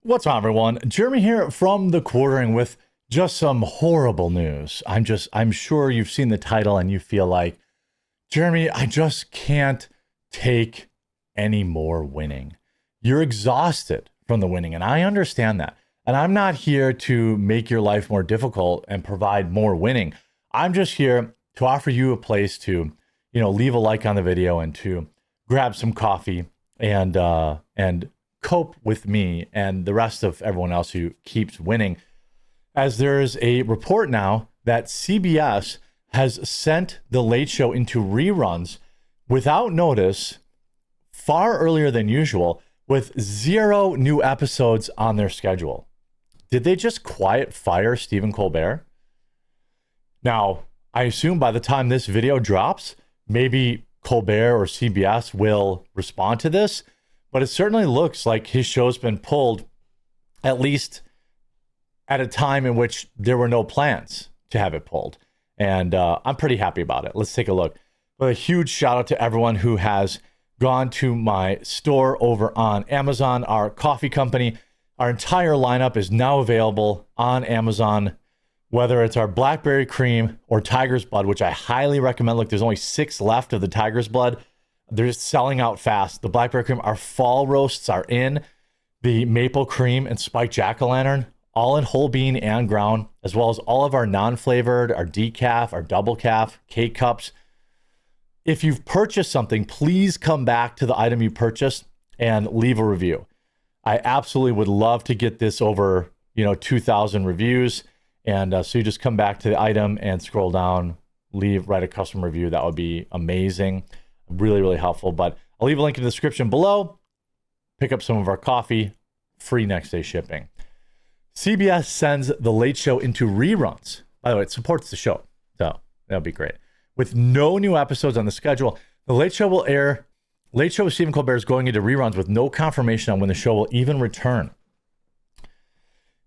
What's on, everyone? Jeremy here from The Quartering with just some horrible news. I'm sure you've seen the title and you feel like, Jeremy, I just can't take any more winning. You're exhausted from the winning, and I understand that. And I'm not here to make your life more difficult and provide more winning. I'm just here to offer you a place to, leave a like on the video and to grab some coffee and cope with me and the rest of everyone else who keeps winning, as there is a report now that CBS has sent The Late Show into reruns without notice far earlier than usual, with 0 new episodes on their schedule. Did they just quiet fire Stephen Colbert? Now, I assume by the time this video drops, maybe Colbert or CBS will respond to this, but it certainly looks like his show's been pulled, at least at a time in which there were no plans to have it pulled. And I'm pretty happy about it. Let's take a look. But a huge shout out to everyone who has gone to my store over on Amazon, our coffee company. Our entire lineup is now available on Amazon, whether it's our Blackberry Cream or Tiger's Blood, which I highly recommend. Look, there's only 6 left of the Tiger's Blood. They're just selling out fast. The Blackberry Cream, our fall roasts are in. The Maple Cream and Spiked Jack-o'-lantern, all in whole bean and ground, as well as all of our non-flavored, our decaf, our double calf, K-Cups. If you've purchased something, please come back to the item you purchased and leave a review. I absolutely would love to get this over, 2,000 reviews. And so you just come back to the item and scroll down, write a custom review. That would be amazing. Really, really helpful. But I'll leave a link in the description below. Pick up some of our coffee, free next day shipping. CBS sends The Late Show into reruns. By the way, it supports the show, so that'll be great. With no new episodes on the schedule, The Late Show will air. Late Show with Stephen Colbert is going into reruns with no confirmation on when the show will even return.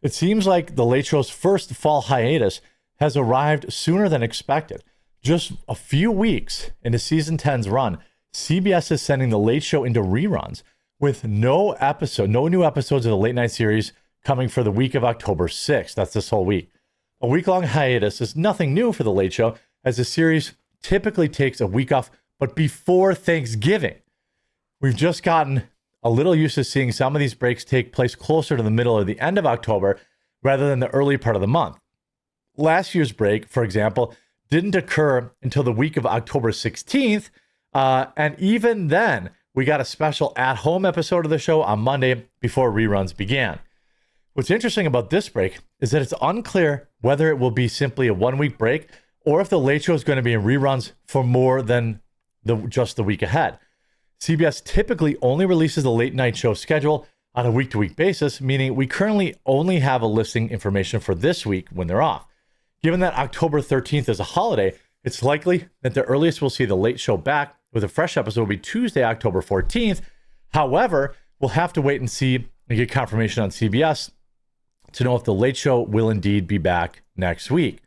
It seems like The Late Show's first fall hiatus has arrived sooner than expected. Just a few weeks into season 10's run, CBS is sending The Late Show into reruns with no new episodes of the late night series coming for the week of October 6th. That's this whole week. A week-long hiatus is nothing new for The Late Show, as the series typically takes a week off, but before Thanksgiving. We've just gotten a little used to seeing some of these breaks take place closer to the middle or the end of October rather than the early part of the month. Last year's break, for example, didn't occur until the week of October 16th. And even then, we got a special at-home episode of the show on Monday before reruns began. What's interesting about this break is that it's unclear whether it will be simply a one-week break or if The Late Show is going to be in reruns for more than just the week ahead. CBS typically only releases the late night show schedule on a week-to-week basis, meaning we currently only have a listing information for this week when they're off. Given that October 13th is a holiday, it's likely that the earliest we'll see The Late Show back with a fresh episode will be Tuesday, October 14th. However, we'll have to wait and see and get confirmation on CBS to know if The Late Show will indeed be back next week.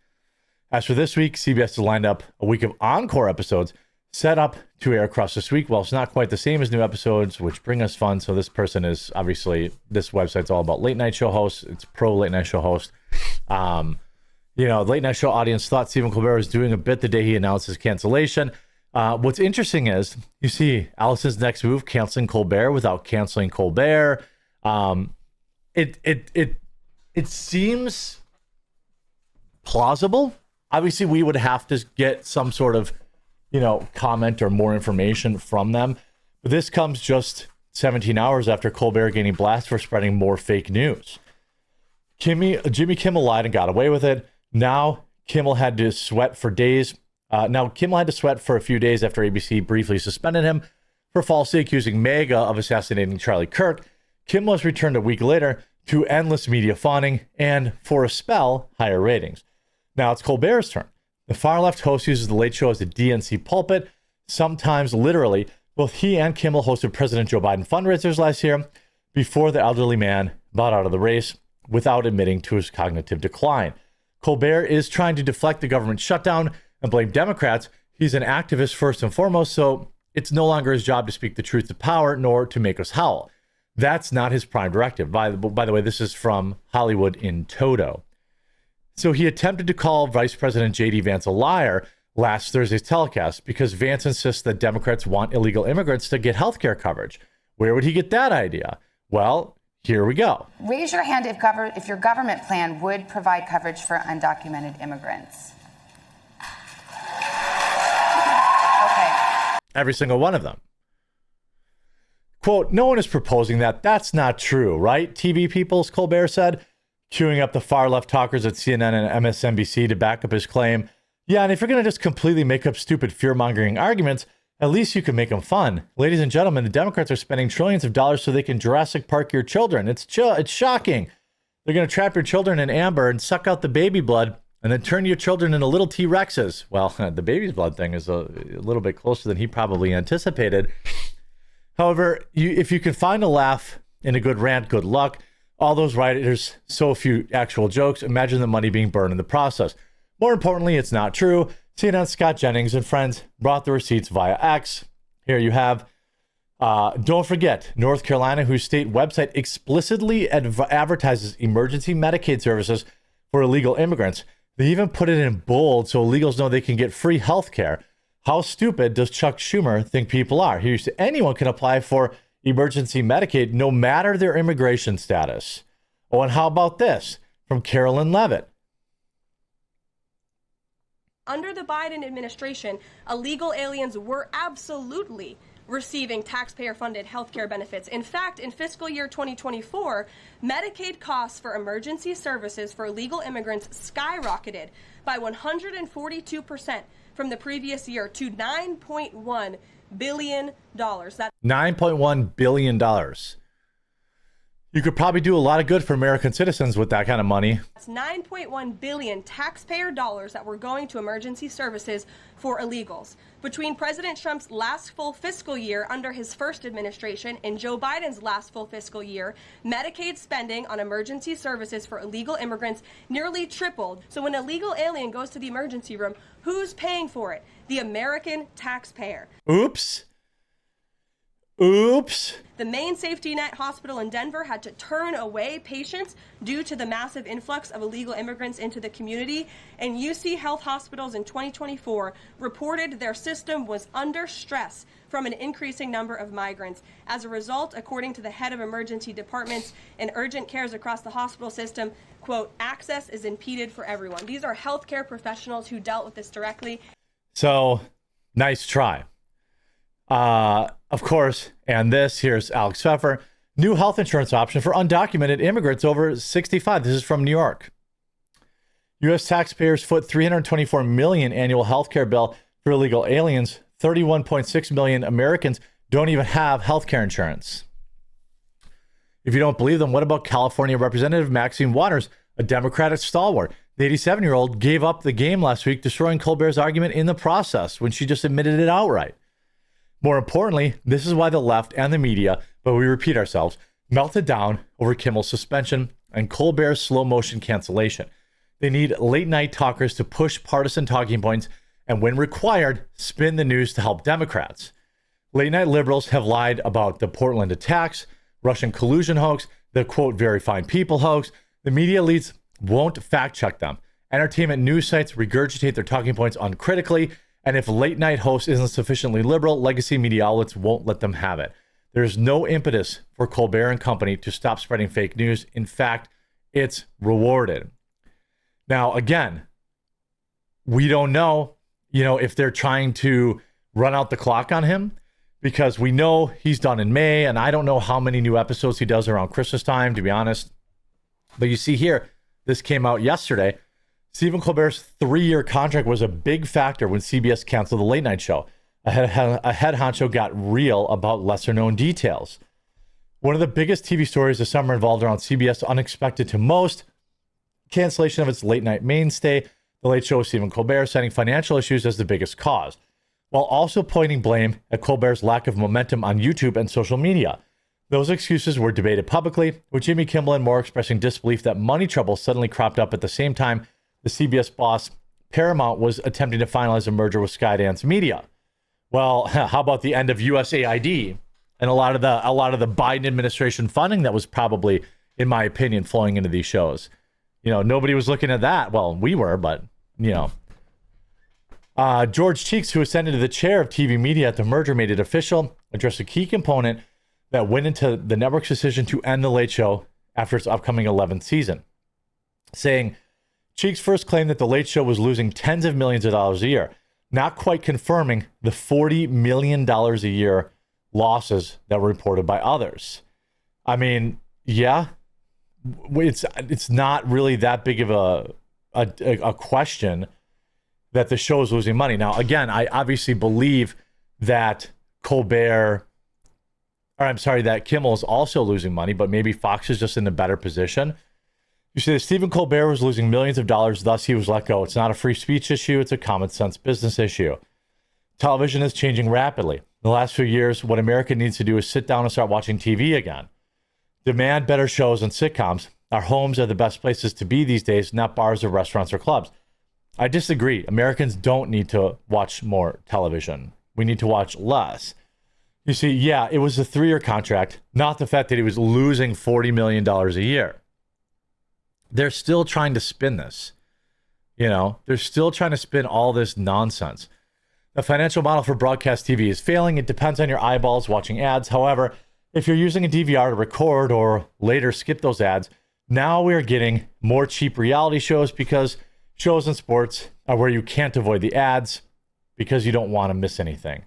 As for this week, CBS has lined up a week of encore episodes set up to air across this week. Well, it's not quite the same as new episodes, which bring us fun. So this person is obviously, this website's all about late night show hosts. It's pro late night show host. The late night show audience thought Stephen Colbert was doing a bit the day he announced his cancellation. What's interesting is you see Allison's next move, canceling Colbert without canceling Colbert. It seems plausible. Obviously, we would have to get some sort of, comment or more information from them. But this comes just 17 hours after Colbert gaining blast for spreading more fake news. Jimmy Kimmel lied and got away with it. Now Kimmel had to sweat for days. Kimmel had to sweat for a few days after ABC briefly suspended him for falsely accusing MAGA of assassinating Charlie Kirk. Kimmel was returned a week later to endless media fawning and, for a spell, higher ratings. Now it's Colbert's turn. The far-left host uses The Late Show as a DNC pulpit, sometimes literally. Both he and Kimmel hosted President Joe Biden fundraisers last year before the elderly man bowed out of the race without admitting to his cognitive decline. Colbert is trying to deflect the government shutdown and blame Democrats. He's an activist first and foremost, so it's no longer his job to speak the truth to power nor to make us howl. That's not his prime directive. By the way, this is from Hollywood in Toto. So he attempted to call Vice President J.D. Vance a liar last Thursday's telecast because Vance insists that Democrats want illegal immigrants to get health care coverage. Where would he get that idea? Well, here we go. Raise your hand if your government plan would provide coverage for undocumented immigrants. Okay. Every single one of them. Quote, no one is proposing that. That's not true, right? TV peoples, Colbert said, queuing up the far-left talkers at CNN and MSNBC to back up his claim. Yeah, and if you're going to just completely make up stupid fear-mongering arguments, at least you can make them fun. Ladies and gentlemen, the Democrats are spending trillions of dollars so they can Jurassic Park your children. It's shocking. They're going to trap your children in amber and suck out the baby blood and then turn your children into little T-Rexes. Well, the baby's blood thing is a little bit closer than he probably anticipated. However, if you can find a laugh in a good rant, good luck. All those writers, so few actual jokes. Imagine the money being burned in the process. More importantly, it's not true. CNN's Scott Jennings and friends brought the receipts via X. Here you have. Don't forget, North Carolina, whose state website explicitly advertises emergency Medicaid services for illegal immigrants. They even put it in bold so illegals know they can get free health care. How stupid does Chuck Schumer think people are? He said anyone can apply for emergency Medicaid no matter their immigration status. Oh, and how about this from Carolyn Levitt? Under the Biden administration, illegal aliens were absolutely receiving taxpayer-funded health care benefits. In fact, in fiscal year 2024, Medicaid costs for emergency services for illegal immigrants skyrocketed by 142% from the previous year to $9.1 billion. That's $9.1 billion. You could probably do a lot of good for American citizens with that kind of money. That's 9.1 billion taxpayer dollars that were going to emergency services for illegals. Between President Trump's last full fiscal year under his first administration and Joe Biden's last full fiscal year, Medicaid spending on emergency services for illegal immigrants nearly tripled. So when an illegal alien goes to the emergency room, who's paying for it? The American taxpayer. Oops. Oops. The Maine Safety Net Hospital in Denver had to turn away patients due to the massive influx of illegal immigrants into the community. And UC Health Hospitals in 2024 reported their system was under stress from an increasing number of migrants. As a result, according to the head of emergency departments and urgent cares across the hospital system, quote, access is impeded for everyone. These are healthcare professionals who dealt with this directly. So, nice try. Of course, and here's Alex Pfeffer, new health insurance option for undocumented immigrants over 65. This is from New York. U.S. taxpayers foot $324 million annual health care bill for illegal aliens. 31.6 million Americans don't even have health care insurance. If you don't believe them, what about California Representative Maxine Waters, a Democratic stalwart? The 87-year-old gave up the game last week, destroying Colbert's argument in the process when she just admitted it outright. More importantly, this is why the left and the media, but we repeat ourselves, melted down over Kimmel's suspension and Colbert's slow motion cancellation. They need late night talkers to push partisan talking points and, when required, spin the news to help Democrats. Late night liberals have lied about the Portland attacks, Russian collusion hoax, the quote, very fine people hoax. The media elites won't fact check them. Entertainment news sites regurgitate their talking points uncritically. And if late night host isn't sufficiently liberal, legacy media outlets won't let them have it. There's no impetus for Colbert and company to stop spreading fake news. In fact, it's rewarded. Now, again, we don't know, if they're trying to run out the clock on him, because we know he's done in May, and I don't know how many new episodes he does around Christmas time, to be honest. But you see here, this came out yesterday. Stephen Colbert's 3-year contract was a big factor when CBS canceled the late night show. A head honcho got real about lesser known details. One of the biggest TV stories this summer involved around CBS, unexpected to most, cancellation of its late night mainstay, The Late Show with Stephen Colbert, citing financial issues as the biggest cause, while also pointing blame at Colbert's lack of momentum on YouTube and social media. Those excuses were debated publicly, with Jimmy Kimmel and Moore expressing disbelief that money trouble suddenly cropped up at the same time the CBS boss, Paramount, was attempting to finalize a merger with Skydance Media. Well, how about the end of USAID? and a lot of the Biden administration funding that was probably, in my opinion, flowing into these shows. Nobody was looking at that. Well, we were, but George Cheeks, who ascended to the chair of TV media at the merger, made it official, addressed a key component that went into the network's decision to end The Late Show after its upcoming 11th season, saying Cheeks first claimed that The Late Show was losing tens of millions of dollars a year, not quite confirming the $40 million a year losses that were reported by others. I mean, yeah, it's not really that big of a question that the show is losing money. Now, again, I obviously believe that that Kimmel is also losing money, but maybe Fox is just in a better position. You see that Stephen Colbert was losing millions of dollars, thus he was let go. It's not a free speech issue, it's a common sense business issue. Television is changing rapidly. In the last few years, what America needs to do is sit down and start watching TV again. Demand better shows and sitcoms. Our homes are the best places to be these days, not bars or restaurants or clubs. I disagree. Americans don't need to watch more television. We need to watch less. You see, yeah, it was a 3-year contract, not the fact that he was losing $40 million a year. They're still trying to spin this. They're still trying to spin all this nonsense. The financial model for broadcast TV is failing. It depends on your eyeballs watching ads. However, if you're using a DVR to record or later skip those ads, now we're getting more cheap reality shows because shows and sports are where you can't avoid the ads because you don't want to miss anything.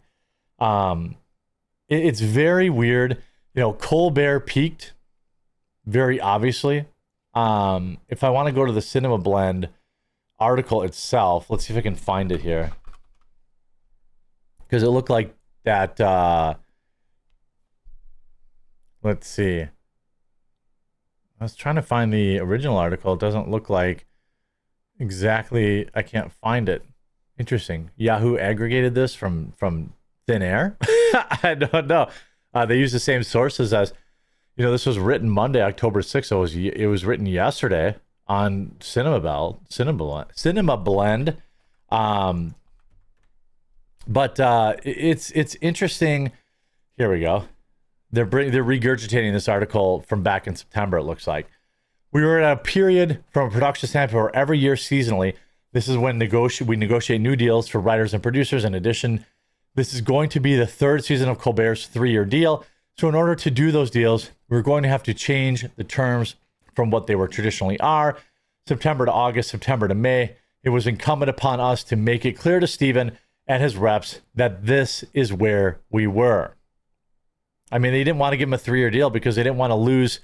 It's very weird. Colbert peaked very obviously. If I want to go to the Cinema Blend article itself, let's see if I can find it here. Because it looked like that, let's see. I was trying to find the original article. It doesn't look like exactly, I can't find it. Interesting. Yahoo aggregated this from thin air. I don't know. They use the same sources as, this was written Monday, October 6th. So it was written yesterday on Cinema Blend. But it's interesting. Here we go. They're regurgitating this article from back in September, it looks like. We were at a period from a production standpoint where every year seasonally, this is when we negotiate new deals for writers and producers. In addition, this is going to be the 3rd season of Colbert's 3-year deal. So in order to do those deals, we're going to have to change the terms from what they were traditionally are. September to August, September to May. It was incumbent upon us to make it clear to Stephen and his reps that this is where we were. I mean, they didn't want to give him a 3-year deal because they didn't want to lose,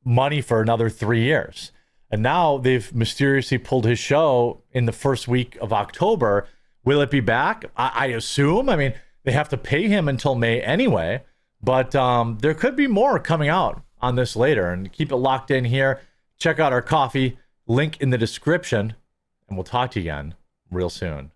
money for another 3 years. And now they've mysteriously pulled his show in the first week of October. Will it be back? I assume. I mean, they have to pay him until May anyway, but there could be more coming out on this later. And keep it locked in here. Check out our coffee, link in the description, and we'll talk to you again real soon.